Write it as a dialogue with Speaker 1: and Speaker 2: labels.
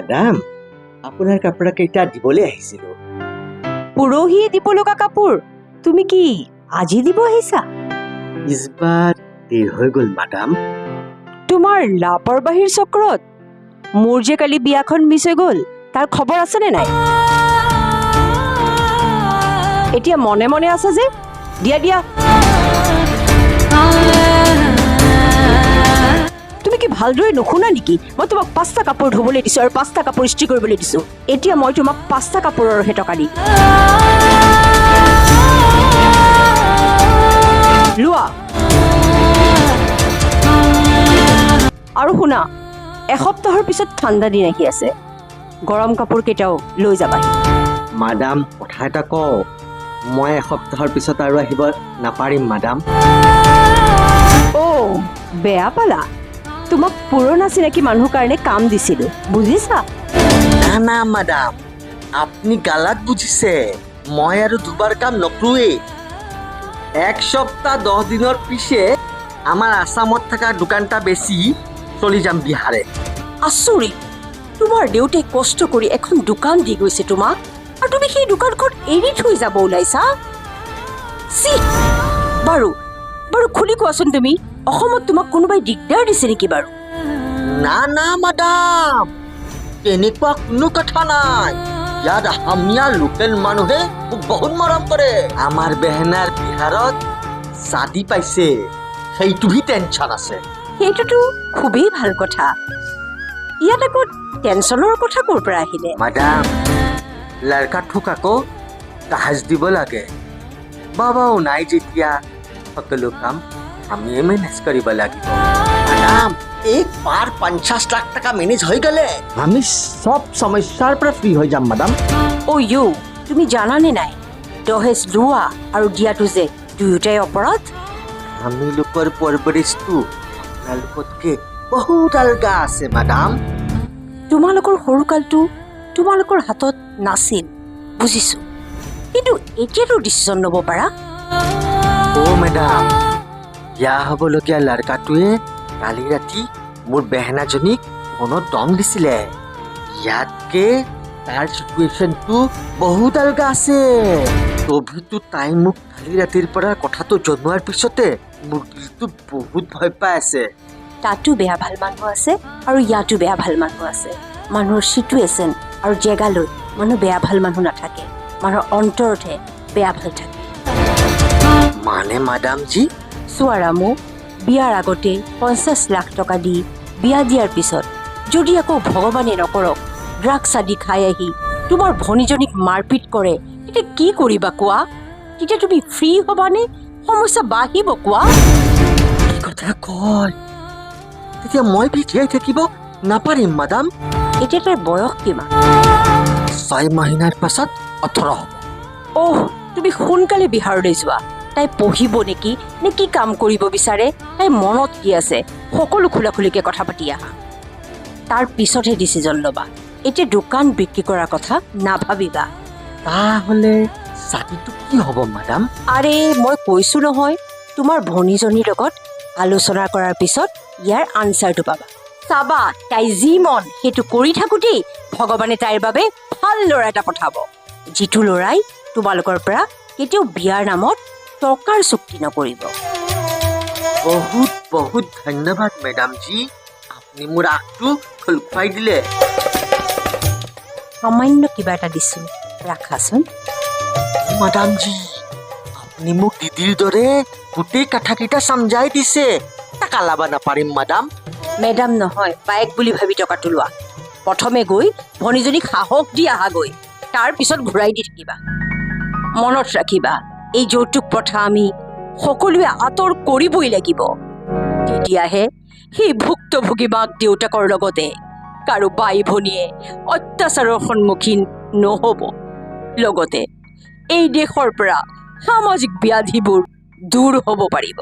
Speaker 1: madam আপোনাৰ কাপোৰ কেইটা দিবলৈ আহিছিলো
Speaker 2: পৰহি দিব লগা কাপোৰ তুমি কি আজি দিব আহিছা
Speaker 1: ইছবাৰ দেৰি হৈ গ'ল মাডাম
Speaker 2: তোমাৰ লাপৰবাহীৰ চক্ৰত মোৰ যে কালি বিয়াখন মিছ হৈ গ'ল তাৰ খবৰ আছেনে নাই এতিয়া মনে মনে আছে যে দিয়া দিয়া তুমি কি ভালদৰে নুশুনা নেকি মই তোমাক 5টা কাপোৰ ধুবলৈ দিছো আৰু 5টা কাপোৰ ইস্ত্ৰি কৰিবলৈ দিছো এতিয়া মই তোমাক 5টা কাপোৰৰহে টকা দিম লোৱা আৰু শুনা এসপ্তাহৰ পিছত ঠাণ্ডা দিন আহি আছে গৰম কাপোৰ কেইটাও লৈ যাবা
Speaker 1: মাডাম কথা এটা কওঁ মই এসপ্তাহৰ পিছত আৰু আহিব নাপাৰিম মাডাম
Speaker 2: অ' বেয়া পালা তোমাক পুৰণা চিনাকি মানুহৰ কাৰণে কাম দিছিলো বুজিছা
Speaker 1: না না মাডাম আপুনি গালাত বুজিছে মই আৰু দুবাৰ কাম নকৰোৱেই এক সপ্তাহ 10 দিনৰ পিছে আমাৰ আসামত থকা দোকানটা বেছি চলি যাম বিহাৰে
Speaker 2: আচৰিত তোমাৰ দেউতাই কষ্ট কৰি এখন দোকান দি গৈছে তোমাক আৰু তুমি সেই দোকানখন এৰি থৈ যাব ওলাইছা বাৰু বাৰু খুলি কোৱাচোন তুমি অসমত তোমাক কোনোবাই দিগদাৰ দিছে নেকি বাৰু
Speaker 1: না না মাডাম তেনেকুৱা কোনো কথা নাই ইয়াত আসামীয়া লোকেল মানুহে মোক বহুত মৰম কৰে আমাৰ বেহেনাৰ বিহাৰত চাদি পাইছে সেইটোহি টেনচন আছে
Speaker 2: সেইটোতো খুবেই ভাল কথা ইয়াত আকৌ টেনচনৰ কথা ক'ৰ পৰা আহিলে
Speaker 1: মাডাম লড়কা ঠোক আকৌ কাজ দিব লাগে বাবাও নাই যেতিয়া সকলো কাম আমিয়ে মেনেজ কৰিব লাগিব মাডাম এক বাৰ 50 লাখ টকা মেনেজ হৈ গ'লে আমি সব সমস্যাৰ পৰা ফ্ৰী হৈ যাম মাডাম
Speaker 2: অ' ইউ তুমি জানানে নাই দহেজ লোৱা আৰু দিয়াটো যে দুয়োটাই অপৰাধ
Speaker 1: আমি লোকৰ পৰবৰিশটো আপোনালোকতকে বহুত আলগা আছে মাডাম
Speaker 2: তোমালোকৰ সৰুকালটো তোমালোকৰ হাতত নাছিল বুজিছো কিন্তু এতিয়াতো ডিচিশ্যন ল'ব পাৰা
Speaker 1: অ' মেডাম বিয়া হ'বলগীয়া লড়কাটোৱে কালি ৰাতি মোৰ বেহেনাজনীক মনত দম দিছিলে ইয়াতকে তাৰ চিটুৱেশ্যনটো বহুত আলগা আছে তথাপিতো তাই মোক কালি ৰাতিৰ পৰা কথাটো জনোৱাৰ পিছতে মোৰ দিলটো বহুত ভয় পাই আছে
Speaker 2: তাতো বেয়া ভাল মানুহ আছে আৰু ইয়াতো বেয়া ভাল মানুহ আছে মানুহৰ চিটুৱেশ্যন আৰু জেগালৈ মানুহ বেয়া ভাল মানুহ নাথাকে মানুহৰ অন্তৰতহে বেয়া ভাল থাকে
Speaker 1: মানে মাডামজী
Speaker 2: চোৱা ৰামু বিয়াৰ আগতে 50 লাখ টকা দি বিয়া দিয়াৰ পিছত যদি আকৌ ভগৱানে নকৰক ড্ৰাগছ আদি খাই আহি তোমাৰ ভনীজনীক মাৰপিট কৰে তেতিয়া কি কৰিবা কোৱা তেতিয়া তুমি ফ্ৰী হ'বানে সমস্যা বাঢ়িব কোৱা
Speaker 1: কি কথা কয় তেতিয়া মই জীয়াই থাকিব নাপাৰিম মাডাম
Speaker 2: এতিয়া তাইৰ বয়স কিমান
Speaker 1: 6 মাহিনাৰ পাছত 18 হ'ব
Speaker 2: অহ তুমি সোনকালে বিহাৰলৈ যোৱা তাই পঢ়িব নেকি নে কি কাম কৰিব বিচাৰে তাই মনত কি আছে সকলো খোলা খুলিকে কথা পাতি আহা তাৰ পিছতহে ডিচিজন ল'বা এতিয়া দোকান বিক্ৰী কৰাৰ কথা নাভাবিবা
Speaker 1: তাহলে চাবিটো কি হ'ব মাডাম
Speaker 2: আৰে মই কৈছো নহয় তোমাৰ ভনীজনীৰ লগত আলোচনা কৰাৰ পিছত ইয়াৰ আনচাৰটো পাবা চাবা তাই যি মন সেইটো কৰি থাকোঁতেই ভগৱানে তাইৰ বাবে ভাল ল'ৰা এটা পঠাব যিটো ল'ৰাই তোমালোকৰ পৰা কেতিয়াও বিয়াৰ নামত টকাৰ চুক্তি নকৰিব
Speaker 1: বহুত বহুত ধন্যবাদ মেডামজী আপুনি মোৰ আগটো খুলুৱাই দিলে
Speaker 2: সামান্য কিবা এটা দিছো ৰাখাচোন
Speaker 1: মাডামজী আপুনি মোক দিদিৰ দৰে গোটেই কথাকেইটা সমজাই দিছে টাকা লাভ নাপাৰিম মাডাম
Speaker 2: মেডাম নহয় বাইক বুলি ভাবি টকাটো লোৱা প্ৰথমে গৈ ভনীজনীক সাহস দি আহাগৈ তাৰ পিছত ঘূৰাই দি থাকিবা মনত ৰাখিবা এই যৌতুক প্ৰথা আমি সকলোৱে আঁতৰ কৰিবই লাগিব তেতিয়াহে সেই ভুক্তভোগী মাক দেউতাকৰ লগতে কাৰো বাই ভনীয়ে অত্যাচাৰৰ সন্মুখীন নহ'ব লগতে এই দেশৰ পৰা সামাজিক ব্যাধিবোৰ দূৰ হ'ব পাৰিব